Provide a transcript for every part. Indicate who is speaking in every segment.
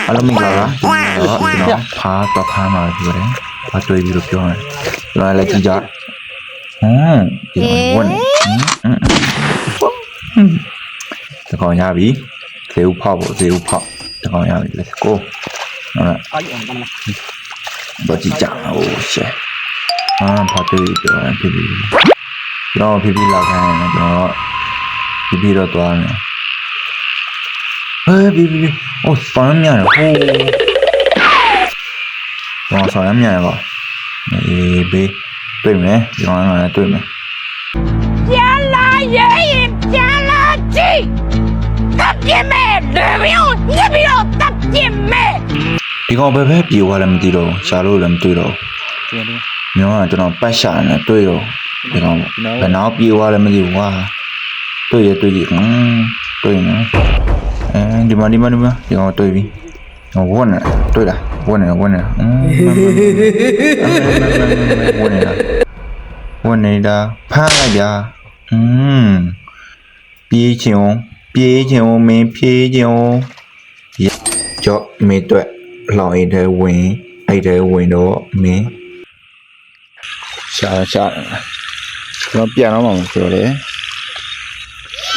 Speaker 1: အားလုံးမင်္ဂလာပါကျွန်တော်ဖားတော့ဖားမှာပြောတယ်ဖားတွေ့ပြီးတော့ပြောတယ်ကျွန်တော်လည်းကြည့်ကြဒီဝန်တကောင်ရပြီဇေဦးဖောက်ဖို့ဇေဦးဖောက်တကောင်ရပြီ let's go ဟုတ်လားတော့ကြည့်ကြဟိုရှယ်ဖားတွေ့ပြောတယ်ဖြစ်ပြီကျွန်တော်ဖြစ်ပြီးလာခိုင်းတယ်ကျွန်တော်ဖြစ်ပြီးတော့သွားတယ်比，哦，双面的，哦，往双面的吧，比对没？往那对没？
Speaker 2: 加拉爷爷，加拉鸡，大姐妹，女朋友，你不要大姐妹。
Speaker 1: 你讲白比我来没对喽，下路来没对喽，你看这种白下呢对喽，你讲白拿比我来没对哇，对也对的，对呢。ဒီမှာဒီကောင်တွေ့ပြီဝတ်နေတွေ့လားဝတ်နေဝတ်နေတာဖမ်းလိုက်ဗျာပြေးချင်အောင်မင်းပြေးချင်အောင်ကြော့မေးတွေ့လောင်အိတ်ထဲဝင်အဲ့ထဲဝင်တော့မင်းရှာကျွန်တော်ပြန်တော့မှမပြောတယ်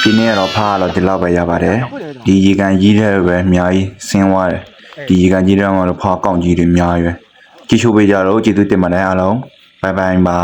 Speaker 1: ဒီနေ့တော့ဖားတော့ဒီလောက်ပဲရပါတယ်ဒီရေကန်ကြီးတဲ့ပဲအများကြီးဆင်းသွားတယ်ဒီရေကန်ကြီးတဲ့မှာတော့ဖားကောင်းကြီးတွေအများကြီးပဲကြည့်ရှုပေးကြတော့ကျေးဇူးတင်ပါတယ်အားလုံးဘိုင်ဘိုင်ပါ